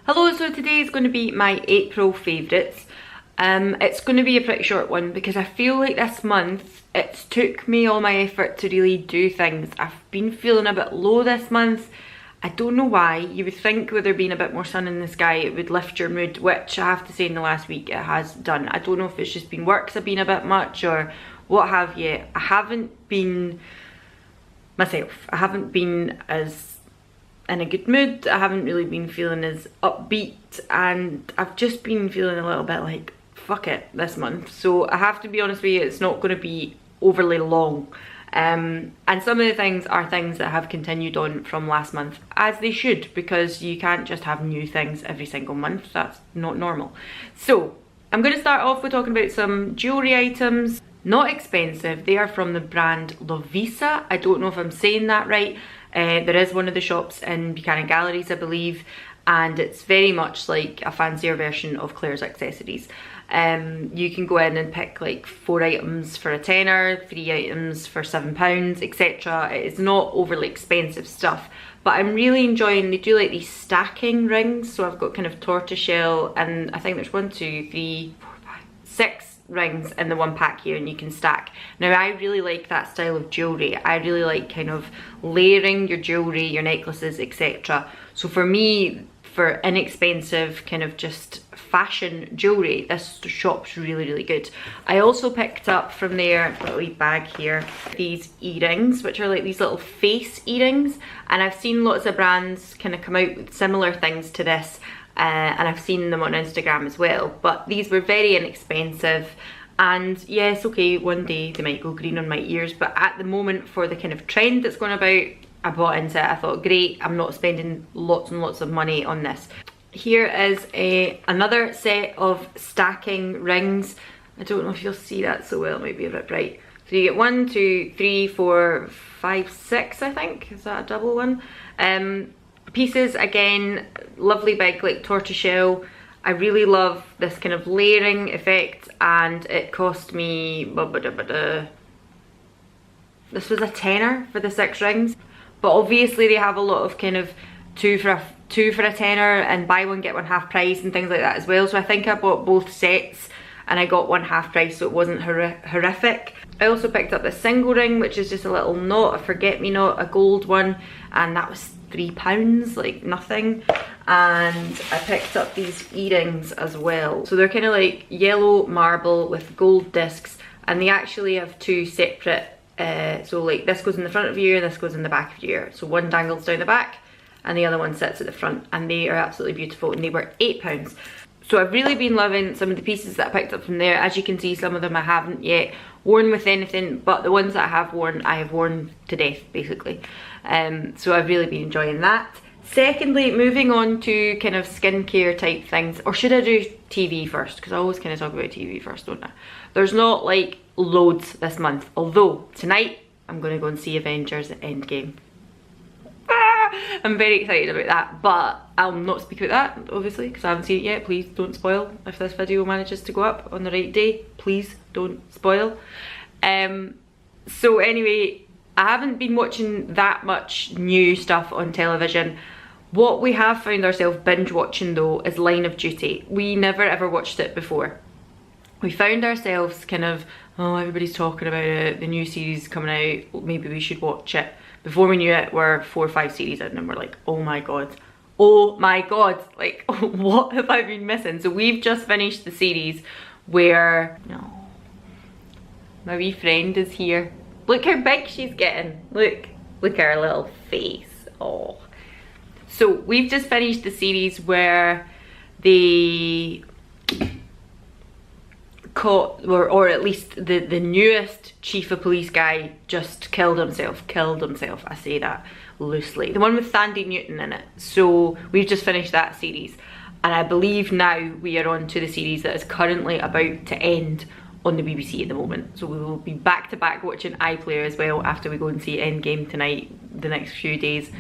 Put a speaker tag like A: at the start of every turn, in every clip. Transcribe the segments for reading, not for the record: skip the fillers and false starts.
A: Hello, so today is going to be my April favourites. It's going to be a pretty short one because I feel like this month it took me all my effort to really do things. I've been feeling a bit low this month. I don't know why. You would think with there being a bit more sun in the sky it would lift your mood, which I have to say in the last week it has done. I don't know if it's just been works have been a bit much or what have you. I haven't been myself. I haven't been as in a good mood. I haven't really been feeling as upbeat, and I've just been feeling a little bit like fuck it this month. So I have to be honest with you, it's not going to be overly long. And some of the things are things that have continued on from last month, as they should, because you can't just have new things every single month. That's not normal. So I'm going to start off with talking about some jewellery items. Not expensive. They are from the brand Lovisa. I don't know if I'm saying that right. There is one of the shops in Buchanan Galleries, I believe, and it's very much like a fancier version of Claire's Accessories. You can go in and pick like 4 items for a tenner, 3 items for £7, etc. It's not overly expensive stuff, but I'm really enjoying, they do like these stacking rings. So I've got kind of tortoiseshell, and I think there's 1, 2, 3, 4, 5, 6 rings in the one pack here, and you can stack. Now I really like that style of jewellery. I really like kind of layering your jewellery, your necklaces, etc. So for me, for inexpensive kind of just fashion jewellery, this shop's really good. I also picked up from there, I've got a wee bag here, these earrings, which are like these little face earrings, and I've seen lots of brands kind of come out with similar things to this. And I've seen them on Instagram as well, but these were very inexpensive. And yes, okay, one day they might go green on my ears, but at the moment, for the kind of trend that's going about, I bought into it. I thought, great, I'm not spending lots and lots of money on this. Here is another set of stacking rings. I don't know if you'll see that so well, it might be a bit bright. So you get 1, 2, 3, 4, 5, 6, I think. Is that a double one? Pieces, again, lovely big like tortoiseshell. I really love this kind of layering effect, and it cost me this was a tenner for the 6 rings, but obviously they have a lot of kind of two for a tenner and buy one get one half price and things like that as well. So I think I bought both sets and I got one half price, so it wasn't horrific. I also picked up the single ring, which is just a little knot, a forget-me-not, a gold one, and that was £3, like nothing. And I picked up these earrings as well. So they're kind of like yellow marble with gold discs, and they actually have 2 separate, so like this goes in the front of your ear and this goes in the back of your ear. So one dangles down the back and the other one sits at the front, and they are absolutely beautiful, and they were £8. So I've really been loving some of the pieces that I picked up from there. As you can see, some of them I haven't yet worn with anything, but the ones that I have worn to death, basically. So I've really been enjoying that. Secondly, moving on to kind of skincare type things, or should I do TV first? Because I always kind of talk about TV first, don't I? There's not like loads this month, although tonight I'm going to go and see Avengers Endgame. I'm very excited about that, but I'll not speak about that obviously because I haven't seen it yet. Please don't spoil. If this video manages to go up on the right day, please don't spoil. So anyway, I haven't been watching that much new stuff on television. What we have found ourselves binge watching though is Line of Duty. We never ever watched it before. We found ourselves kind of, oh, everybody's talking about it, the new series coming out, maybe we should watch it. Before we knew it, we're 4 or 5 series in and we're like, oh my god, like what have I been missing? So we've just finished the series where, no, my wee friend is here. Look how big she's getting. Look at her little face. Oh. So we've just finished the series where they caught, or at least the newest chief of police guy just killed himself. I say that loosely. The one with Thandie Newton in it. So we've just finished that series, and I believe now we are on to the series that is currently about to end on the BBC at the moment. So we will be back to back watching iPlayer as well after we go and see Endgame tonight, the next few days.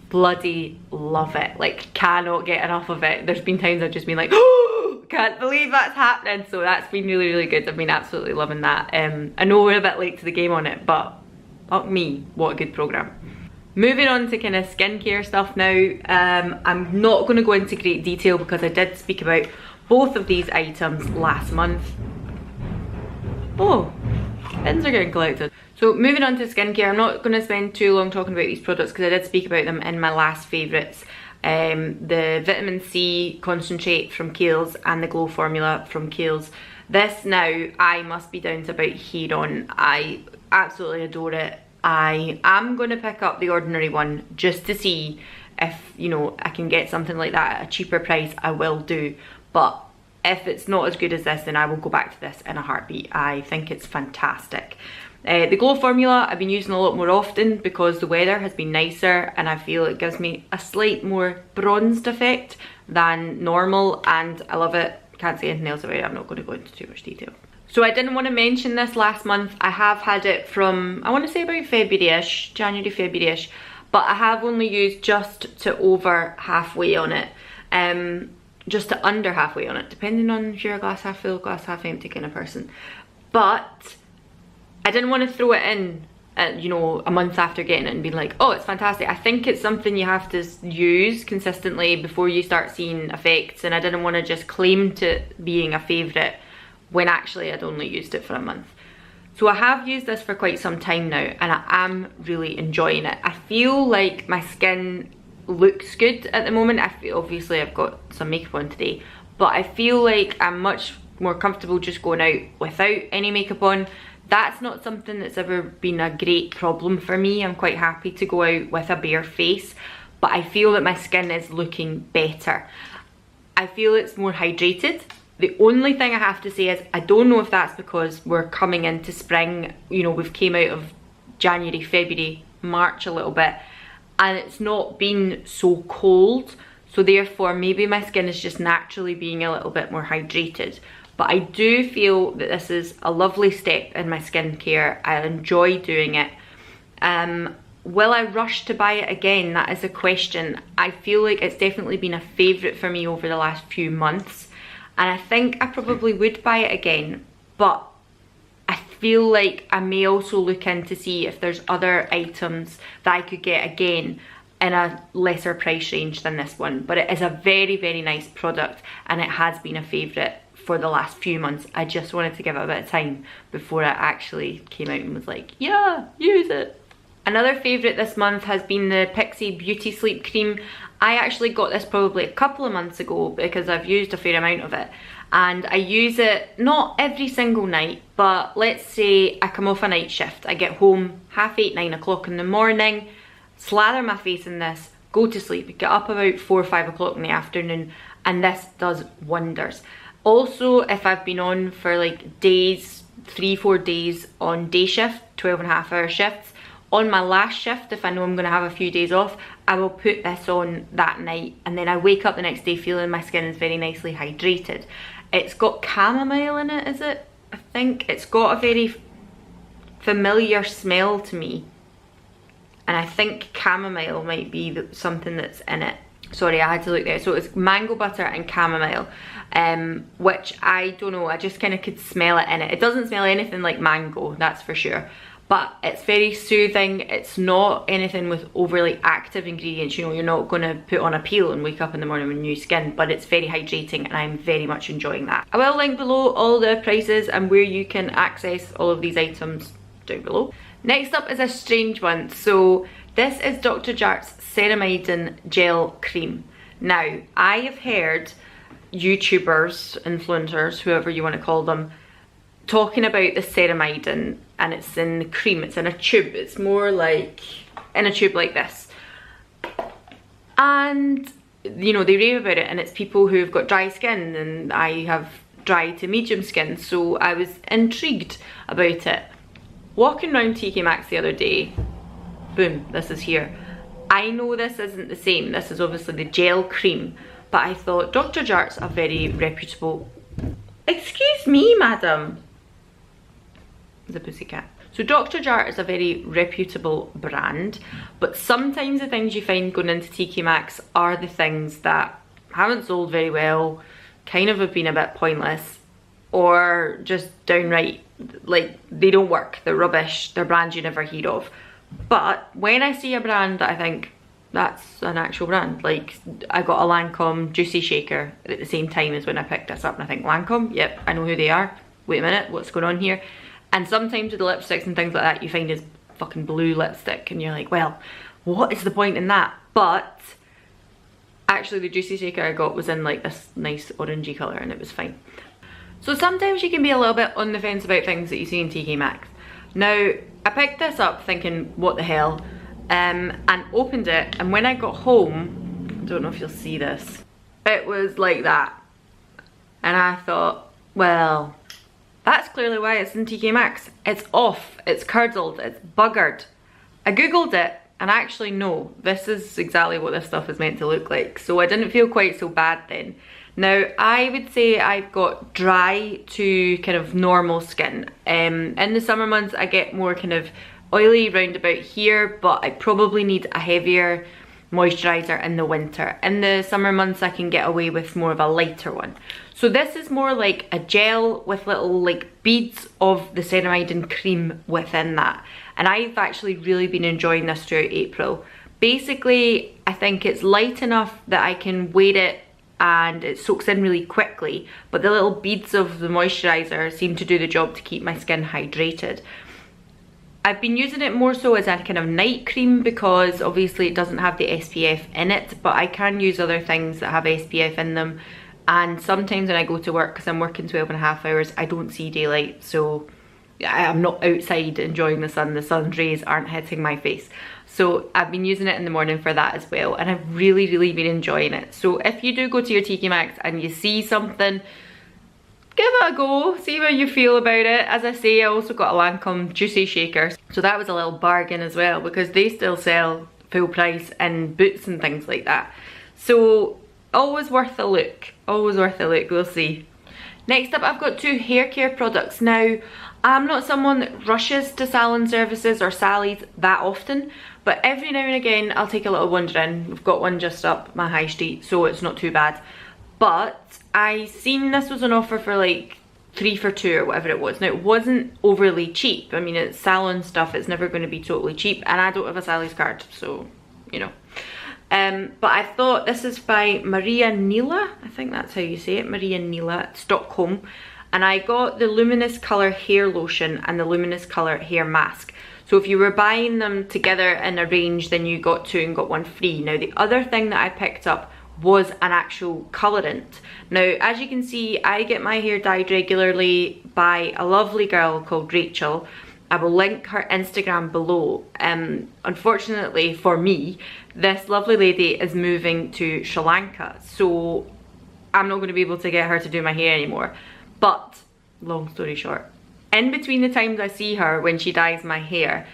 A: Bloody love it, like cannot get enough of it. There's been times I've just been like, oh, can't believe that's happening. So that's been really good. I've been absolutely loving that. I know we're a bit late to the game on it, but fuck me, what a good programme. Moving on to kind of skincare stuff now. I'm not going to go into great detail because I did speak about both of these items last month. Oh, bins are getting collected. So moving on to skincare, I'm not going to spend too long talking about these products because I did speak about them in my last favourites. The vitamin C concentrate from Kiehl's and the glow formula from Kiehl's. This now I must be down to about here on. I absolutely adore it. I am going to pick up the ordinary one just to see if, you know, I can get something like that at a cheaper price. I will do, but if it's not as good as this, then I will go back to this in a heartbeat. I think it's fantastic. The glow formula I've been using a lot more often because the weather has been nicer and I feel it gives me a slight more bronzed effect than normal, and I love it. Can't say anything else about it. I'm not going to go into too much detail. So I didn't want to mention this last month. I have had it from, I want to say about February-ish, January, February-ish, but I have only used just to over halfway on it. Just to under halfway on it, depending on if you're a glass half full, glass half empty kind of person. But I didn't want to throw it in, you know, a month after getting it and being like, oh, it's fantastic. I think it's something you have to use consistently before you start seeing effects, and I didn't want to just claim to being a favourite when actually I'd only used it for a month. So I have used this for quite some time now and I am really enjoying it. I feel like my skin looks good at the moment. I feel, obviously I've got some makeup on today, but I feel like I'm much more comfortable just going out without any makeup on. That's not something that's ever been a great problem for me. I'm quite happy to go out with a bare face, but I feel that my skin is looking better. I feel it's more hydrated. The only thing I have to say is I don't know if that's because we're coming into spring, you know, we've came out of January, February, March a little bit, and it's not been so cold, so therefore maybe my skin is just naturally being a little bit more hydrated. But I do feel that this is a lovely step in my skincare. I enjoy doing it. Will I rush to buy it again? That is a question. I feel like it's definitely been a favourite for me over the last few months, and I think I probably would buy it again, but I feel like I may also look in to see if there's other items that I could get again in a lesser price range than this one. But it is a very, very nice product and it has been a favourite for the last few months. I just wanted to give it a bit of time before I actually came out and was like, yeah, use it. Another favourite this month has been the Pixie Beauty Sleep Cream. I actually got this probably a couple of months ago because I've used a fair amount of it. And I use it not every single night, but let's say I come off a night shift. I get home 8:30, 9 o'clock in the morning, slather my face in this, go to sleep, get up about 4 or 5 o'clock in the afternoon, and this does wonders. Also, if I've been on for like days, 3-4 days on day shift, 12.5-hour shifts, on my last shift, if I know I'm going to have a few days off, I will put this on that night, and then I wake up the next day feeling my skin is very nicely hydrated. It's got chamomile in it, is it? I think it's got a very familiar smell to me, and I think chamomile might be something that's in it. Sorry, I had to look there. So it's mango butter and chamomile, which I don't know, I just kind of could smell it in it. It doesn't smell anything like mango, that's for sure. But it's very soothing. It's not anything with overly active ingredients. You know, you're not going to put on a peel and wake up in the morning with new skin, but it's very hydrating and I'm very much enjoying that. I will link below all the prices and where you can access all of these items down below. Next up is a strange one. So this is Dr. Jart's Ceramidin Gel Cream. Now, I have heard YouTubers, influencers, whoever you want to call them, talking about the ceramidin, and it's in the cream, it's in a tube, it's more like in a tube like this, and you know, they rave about it, and it's people who've got dry skin, and I have dry to medium skin, so I was intrigued about it. Walking around TK Maxx the other day, boom, this is here. I know this isn't the same, this is obviously the gel cream, but I thought Dr. Jart's a very reputable, excuse me madam, the pussycat. So Dr. Jart is a very reputable brand, but sometimes the things you find going into TK Maxx are the things that haven't sold very well, kind of have been a bit pointless, or just downright, like, they don't work, they're rubbish, they're brands you never hear of. But when I see a brand that I think, that's an actual brand, like I got a Lancome Juicy Shaker at the same time as when I picked this up, and I think, Lancome, yep, I know who they are. Wait a minute, what's going on here? And sometimes with the lipsticks and things like that, you find this fucking blue lipstick and you're like, well, what is the point in that? But actually the Juicy Shaker I got was in like this nice orangey colour and it was fine. So sometimes you can be a little bit on the fence about things that you see in TK Maxx. Now, I picked this up thinking, what the hell? And opened it, and when I got home, I don't know if you'll see this, it was like that. And I thought, well, that's clearly why it's in TK Maxx. It's off, it's curdled, it's buggered. I googled it, and actually no, this is exactly what this stuff is meant to look like. So I didn't feel quite so bad then. Now, I would say I've got dry to kind of normal skin. In the summer months, I get more kind of oily round about here, but I probably need a heavier moisturizer in the winter. In the summer months, I can get away with more of a lighter one. So this is more like a gel with little like beads of the ceramide cream within that. And I've actually really been enjoying this throughout April. Basically, I think it's light enough that I can wear it and it soaks in really quickly, but the little beads of the moisturizer seem to do the job to keep my skin hydrated. I've been using it more so as a kind of night cream because obviously it doesn't have the SPF in it, but I can use other things that have SPF in them. And sometimes when I go to work, because I'm working 12.5 hours, I don't see daylight, so I'm not outside enjoying the sun's rays aren't hitting my face. So I've been using it in the morning for that as well, and I've really, really been enjoying it. So if you do go to your TK Maxx and you see something, give it a go, see how you feel about it. As I say, I also got a Lancome Juicy Shaker, so that was a little bargain as well because they still sell full price in Boots and things like that. So always worth a look, always worth a look, we'll see. Next up, I've got 2 hair care products. Now, I'm not someone that rushes to salon services or Sally's that often, but every now and again I'll take a little wander in. We've got one just up my high street, so it's not too bad. But I seen this was on offer for like 3 for 2 or whatever it was. Now, it wasn't overly cheap. I mean, it's salon stuff, it's never going to be totally cheap, and I don't have a Sally's card, so you know. But I thought, this is by Maria Nila, I think that's how you say it, Maria Nila, Stockholm. And I got the Luminous Colour Hair Lotion and the Luminous Colour Hair Mask. So if you were buying them together in a range, then you got 2 and got 1 free. Now, the other thing that I picked up was an actual colorant. Now, as you can see, I get my hair dyed regularly by a lovely girl called Rachel. I will link her Instagram below. Unfortunately for me, this lovely lady is moving to Sri Lanka, so I'm not going to be able to get her to do my hair anymore. But, long story short, in between the times I see her when she dyes my hair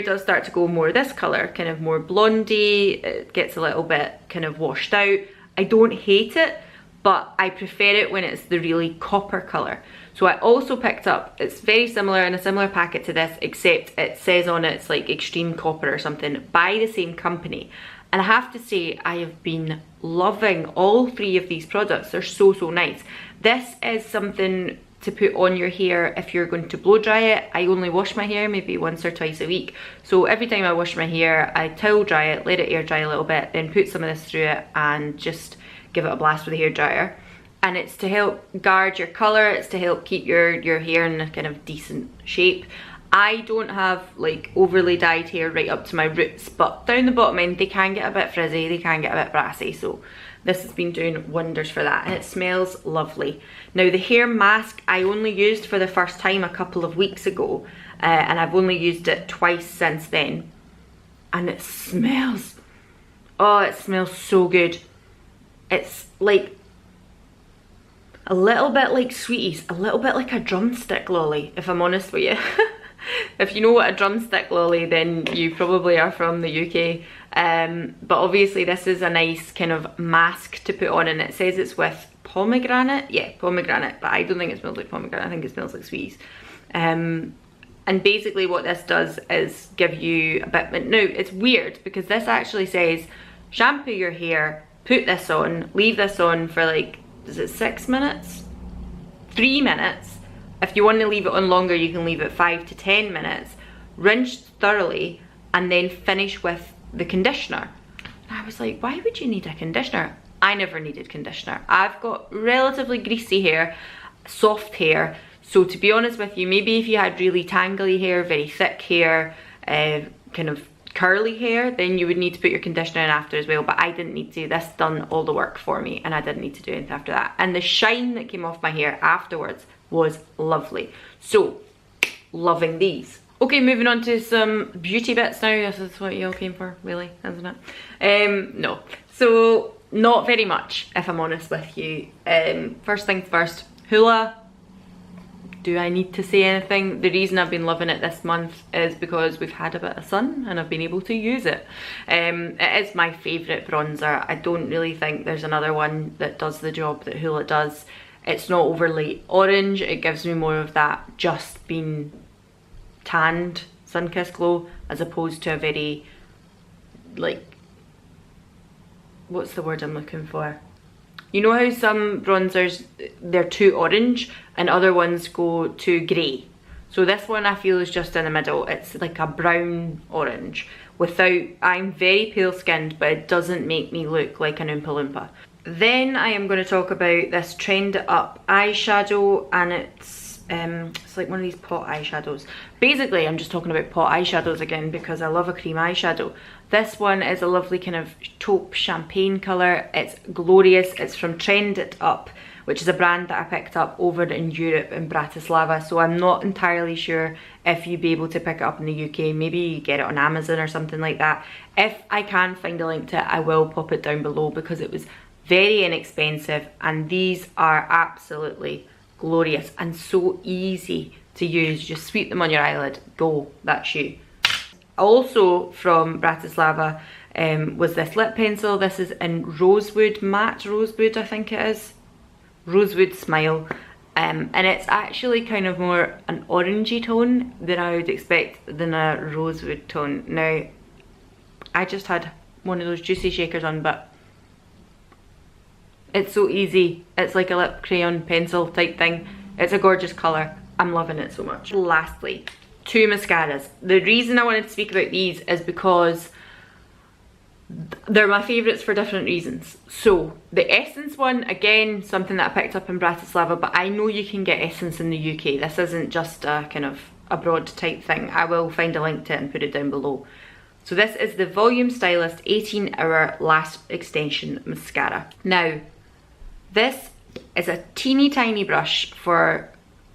A: does start to go more this colour, kind of more blondie. It gets a little bit kind of washed out. I don't hate it, but I prefer it when it's the really copper colour. So I also picked up, it's very similar, in a similar packet to this, except it says on it, it's like Extreme Copper or something, by the same company. And I have to say, I have been loving all 3 of these products. They're so, so nice. This is something to put on your hair if you're going to blow dry it. I only wash my hair maybe once or twice a week. So every time I wash my hair, I towel dry it, let it air dry a little bit, then put some of this through it and just give it a blast with a hairdryer. And it's to help guard your colour, it's to help keep your hair in a kind of decent shape. I don't have like overly dyed hair right up to my roots, but down the bottom end they can get a bit frizzy, they can get a bit brassy, so this has been doing wonders for that, and it smells lovely. Now, the hair mask I only used for the first time a couple of weeks ago, and I've only used it twice since then, and it smells, oh, it smells so good. It's like a little bit like Sweeties, a little bit like a drumstick lolly, if I'm honest with you. If you know what a drumstick lolly, then you probably are from the UK. But obviously this is a nice kind of mask to put on, and it says it's with pomegranate. Yeah, pomegranate, but I don't think it smells like pomegranate, I think it smells like Sweeties. And basically what this does is give you a bit, no, it's weird because this actually says shampoo your hair, put this on, leave this on for like, is it 6 minutes? 3 minutes. If you want to leave it on longer, you can leave it 5 to 10 minutes. Rinse thoroughly, and then finish with the conditioner. And I was like, why would you need a conditioner? I never needed conditioner. I've got relatively greasy hair, soft hair, so to be honest with you, maybe if you had really tangly hair, very thick hair, kind of curly hair, then you would need to put your conditioner in after as well, but I didn't need to. This done all the work for me and I didn't need to do anything after that. And the shine that came off my hair afterwards was lovely. So, loving these. Okay, moving on to some beauty bits now. This is what you all came for, really, isn't it? No. So, not very much, if I'm honest with you. First things first, Hoola. Do I need to say anything? The reason I've been loving it this month is because we've had a bit of sun and I've been able to use it. It is my favourite bronzer. I don't really think there's another one that does the job that Hoola does. It's not overly orange. It gives me more of that just being tanned sun-kissed glow as opposed to a very, like, what's the word I'm looking for? You know how some bronzers, they're too orange and other ones go too grey. So this one I feel is just in the middle. It's like a brown orange. I'm very pale skinned, but it doesn't make me look like an Oompa Loompa. Then I am going to talk about this Trend Up eyeshadow, and it's like one of these pot eyeshadows. Basically, I'm just talking about pot eyeshadows again because I love a cream eyeshadow. This one is a lovely kind of taupe champagne colour. It's glorious. It's from Trend It Up, which is a brand that I picked up over in Europe in Bratislava. So I'm not entirely sure if you'd be able to pick it up in the UK. Maybe you get it on Amazon or something like that. If I can find a link to it, I will pop it down below because it was very inexpensive and these are absolutely glorious and so easy to use. Just sweep them on your eyelid, go, that's you. Also from Bratislava was this lip pencil. This is in Rosewood, matte Rosewood I think it is. Rosewood Smile. And it's actually kind of more an orangey tone than I would expect than a rosewood tone. Now, I just had one of those juicy shakers on, but it's so easy. It's like a lip crayon pencil type thing. It's a gorgeous colour. I'm loving it so much. Lastly, two mascaras. The reason I wanted to speak about these is because they're my favourites for different reasons. So, the Essence one, again, something that I picked up in Bratislava, but I know you can get Essence in the UK. This isn't just a kind of abroad type thing. I will find a link to it and put it down below. So this is the Volume Stylist 18-Hour Lash Extension Mascara. Now, this is a teeny tiny brush for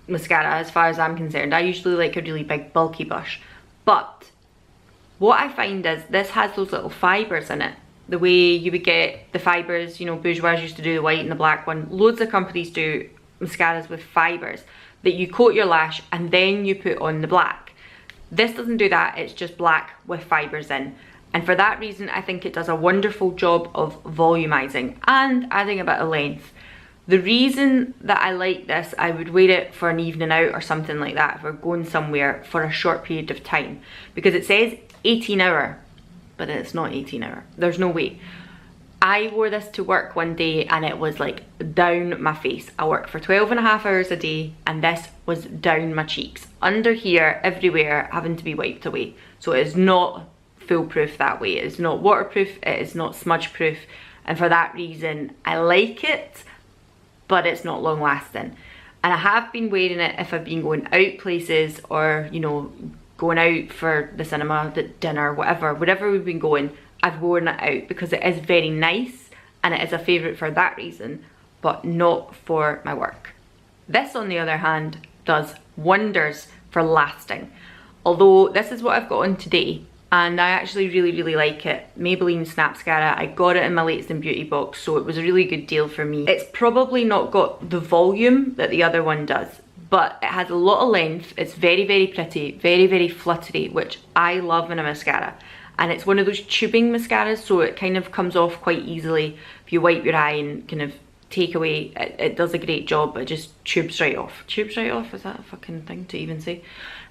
A: mascara as far as I'm concerned. I usually like a really big bulky brush, but what I find is this has those little fibres in it. The way you would get the fibres, you know, Bourjois used to do the white and the black one. Loads of companies do mascaras with fibres that you coat your lash and then you put on the black. This doesn't do that, it's just black with fibres in. And for that reason, I think it does a wonderful job of volumizing and adding a bit of length. The reason that I like this, I would wear it for an evening out or something like that if we're going somewhere for a short period of time. Because it says 18-hour, but it's not 18-hour. There's no way. I wore this to work one day and it was like down my face. I worked for 12.5 hours a day and this was down my cheeks. Under here, everywhere, having to be wiped away. So it is not foolproof that way. It is not waterproof, it is not smudge proof. And for that reason, I like it, but it's not long lasting. And I have been wearing it if I've been going out places or, you know, going out for the cinema, the dinner, wherever we've been going, I've worn it out because it is very nice and it is a favourite for that reason, but not for my work. This, on the other hand, does wonders for lasting. Although this is what I've got on today and I actually really like it. Maybelline Snapscara. I got it in my Latest in Beauty box, so it was a really good deal for me. It's probably not got the volume that the other one does, but it has a lot of length. It's very pretty, very fluttery, which I love in a mascara. And it's one of those tubing mascaras, so it kind of comes off quite easily. If you wipe your eye and kind of take away, it does a great job. It just tubes right off. Tubes right off? Is that a fucking thing to even say?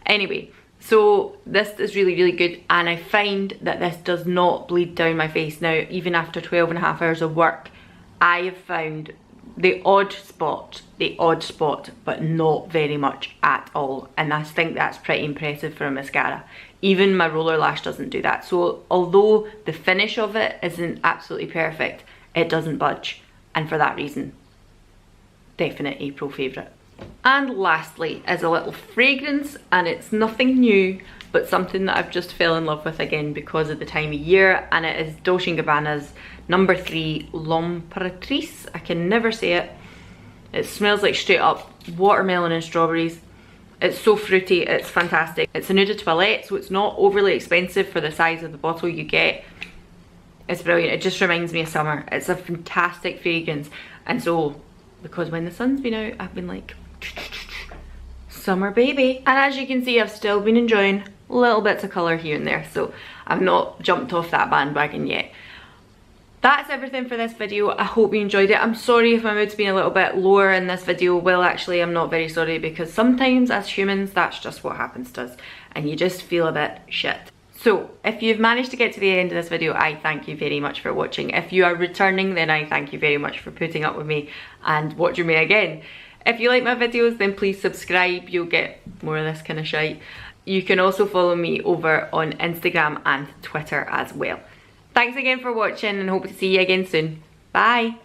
A: Anyway, so this is really good, and I find that this does not bleed down my face. Now, even after 12.5 hours of work, I have found the odd spot, but not very much at all. And I think that's pretty impressive for a mascara. Even my roller lash doesn't do that. So although the finish of it isn't absolutely perfect, it doesn't budge. And for that reason, definite April favourite. And lastly is a little fragrance, and it's nothing new, but something that I've just fell in love with again because of the time of year, and it is Dolce & Gabbana's number 3 L'Imperatrice. I can never say it. It smells like straight up watermelon and strawberries. It's so fruity, it's fantastic. It's a Nude de Toilette, so it's not overly expensive for the size of the bottle you get. It's brilliant, it just reminds me of summer. It's a fantastic fragrance. And so, because when the sun's been out, I've been like, summer baby. And as you can see, I've still been enjoying little bits of colour here and there, so I've not jumped off that bandwagon yet. That's everything for this video. I hope you enjoyed it. I'm sorry if my mood's been a little bit lower in this video. Well, actually, I'm not very sorry, because sometimes as humans, that's just what happens to us, and you just feel a bit shit. So if you've managed to get to the end of this video, I thank you very much for watching. If you are returning, then I thank you very much for putting up with me and watching me again. If you like my videos, then please subscribe. You'll get more of this kind of shite. You can also follow me over on Instagram and Twitter as well. Thanks again for watching, and hope to see you again soon. Bye.